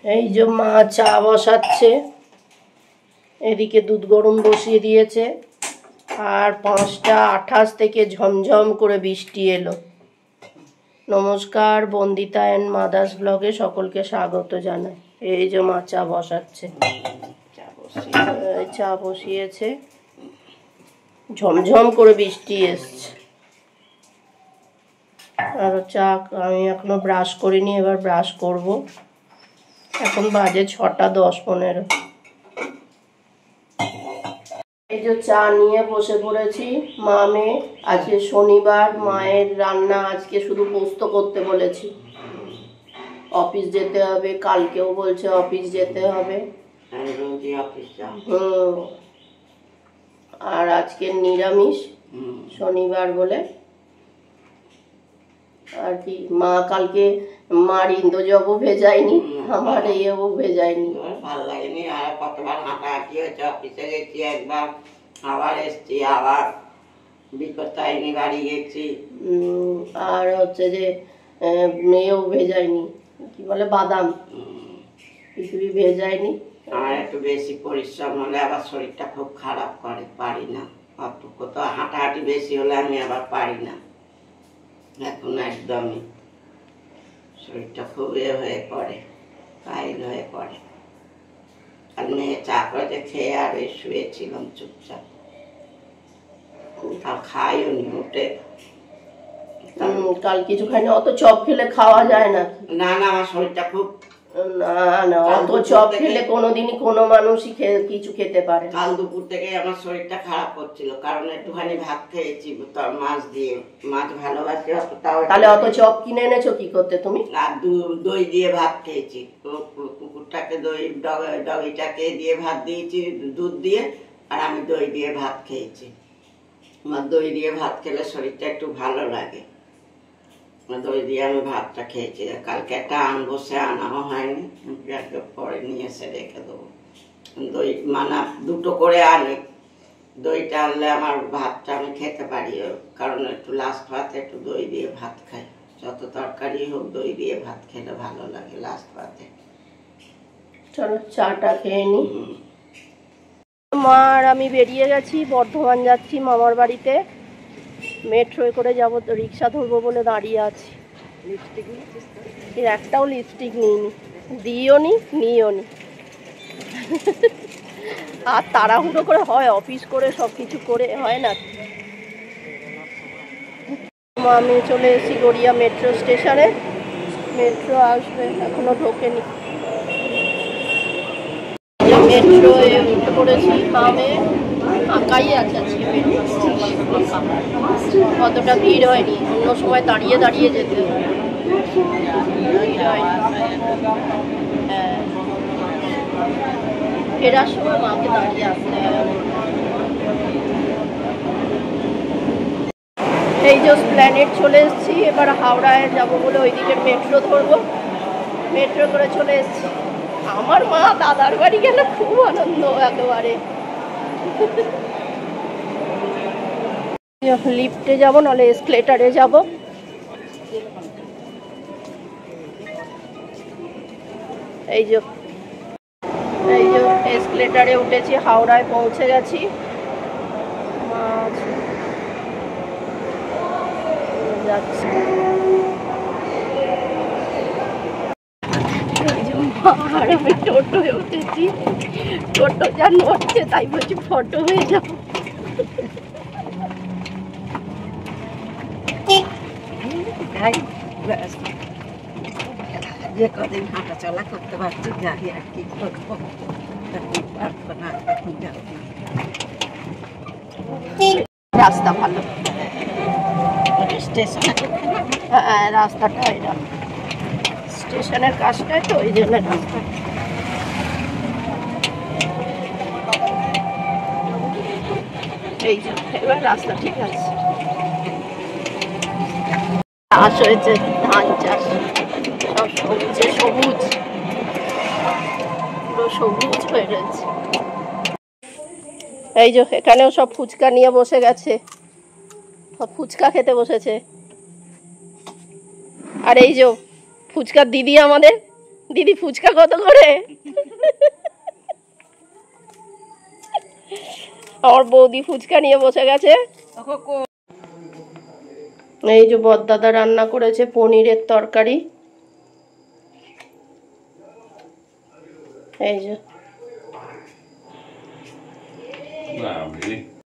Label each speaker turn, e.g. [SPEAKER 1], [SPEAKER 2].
[SPEAKER 1] এই যে মা চা বসাচ্ছে, এদিকে দুধ গরম বসিয়ে দিয়েছে, আর 5টা 28 থেকে ঝমঝম করে বৃষ্টি এলো। নমস্কার, বন্দিতা অ্যান্ড মাদার্স ব্লগে সকলকে স্বাগত জানাই। এই যে মা চা বসাচ্ছে, চা বসিয়েছে, ঝমঝম করে বৃষ্টি এসছে। আর চা আমি এখনো ব্রাশ করিনি, এবার ব্রাশ করব। এখন বাজে 6টা 10-15। এই যে চা নিয়ে বসে পড়েছি মা মেয়ে। আজকে শনিবার, মায়ের রান্না আজকে শুধু পোস্ত করতে বলেছি। অফিস যেতে হবে, কালকেও বলছে অফিস যেতে হবে। আর আজকে নিরামিষ, শনিবার বলে। আর কি মা কালকে মার ইন্দোজবও ভেজায়নি, আমার এও ভেজায়নি,
[SPEAKER 2] ভালো লাগেনি। আর কতবার হাঁটাহাঁটি হয়েছে, অফিসে গেছি একবার, আবার এসছি, আবার বিকতাইনি বাড়ি গেছি।
[SPEAKER 1] আর হচ্ছে যে মেয়েও ভেজায়নি, কি বলে বাদাম, কিছুই ভেজায়নি।
[SPEAKER 2] আমার একটু বেশি পরিশ্রম হলে আবার শরীরটা খুব খারাপ করে, পারি না। কত হাঁটাহাঁটি বেশি হলে আমি আবার পারি না। এখন একদমই শরীরটা খুব হয়ে পড়ে, ফাইল হয়ে পড়ে। আর মেয়ে চা করে খেয়ে আর শুয়েছিলাম চুপচাপ, আর খাইও নি উঠে।
[SPEAKER 1] কাল কিছু খাইনি। অত চপ খেলে খাওয়া যায় না।
[SPEAKER 2] না না, আমার শরীরটা খুব,
[SPEAKER 1] না অত চপ খেলে কোনোদিনই কোনো মানুষই কিছু খেতে পারে।
[SPEAKER 2] কাল দুপুর থেকে আমার শরীরটা খারাপ করছিল, কারণ একটুখানি ভাত খেয়েছি মাছ দিয়ে, মাছ ভালোবাসি।
[SPEAKER 1] তাহলে অত চপ কিনে এনেছো কি করতে তুমি?
[SPEAKER 2] আর দই দিয়ে ভাত খেয়েছি। কুকুরটাকে দই, ডগিটাকে দিয়ে ভাত দিয়েছি দুধ দিয়ে, আর আমি দই দিয়ে ভাত খেয়েছি। আমার দই দিয়ে ভাত খেলে শরীরটা একটু ভালো লাগে, দই দিয়ে আমি ভাতটা খেয়েছি। কালকে একটা আনবো, সে আনাও হয়নি, পরে নিয়ে এসে রেখে দেবো। দই মানে 2টো করে আনি, দইটা আনলে আমার ভাতটা আমি খেতে পারি, কারণ একটু লাস্ট ভাতে একটু দই দিয়ে ভাত খাই। যত তরকারি হোক দই দিয়ে ভাত খেলে ভালো লাগে লাস্ট ভাতে।
[SPEAKER 1] চলো চাটা খেয়ে নি। মা আর আমি বেরিয়ে গেছি, বর্ধমান যাচ্ছি মামার বাড়িতে। মেট্রোয় করে যাবো, তো রিক্সা ধরবো বলে দাঁড়িয়ে আছি। একটাও লিপস্টিক নিইনি, নিও নি। আর তাড়াহুড়ো করে হয়, অফিস করে সব কিছু করে হয় না। আমি চলে এসেছি গড়িয়া মেট্রো স্টেশনে। মেট্রো আসবে, এখনো ঢোকেনি। মেট্রোয় উঠে পড়েছি, মামে ফাঁকাই আছে আজকে। অতটা ভিড় হয়নি, অন্য সময় দাঁড়িয়ে দাঁড়িয়ে যেতে হয়। হ্যাঁ, ফেরার সময় মাকে দাঁড়িয়ে আসতে হয়। এই যে প্ল্যানেট চলে এসেছি, এবার হাওড়ায় যাবো বলে ওই দিকের মেট্রো ধরবো। মেট্রো করে চলে এসেছি। আমার মা দাদার বাড়ি গেলে খুব আনন্দ একেবারে। লিফটে যাব, নাহলে এসকেলেটারে যাব। এই যে এসকেলেটারে উঠেছি, হাওড়ায় পৌঁছে গেছি। আর আমি টোটোয় উঠেছি, টোটো যা নড়ছে তাই বলছি ফটো হয়ে যাবো।
[SPEAKER 2] যে কদিন হাঁটা চলা করতে পারছি, যাই আর কি করবো, পারবো না, এখন যাবো না।
[SPEAKER 1] রাস্তা ভালো, স্টেশন, হ্যাঁ রাস্তাটা এটা স্টেশনের কাজটাই তো, ওই জন্য রাস্তা। এই যে এবার রাস্তা ঠিক আছে। চাষ হয়েছে, ধান চাষ, সব সবুজে সবুজ, পুরো সবুজ হয়ে রয়েছে। এই যে এখানেও সব ফুচকা নিয়ে বসে গেছে, সব ফুচকা খেতে বসেছে। আর এই যে ফুচকার দিদি আমাদের দিদি ফুচকা কত করে? আমার বৌদি ফুচকা নিয়ে বসে গেছে। এই যে বড়দাদা রান্না করেছে পনিরের তরকারি। এই যে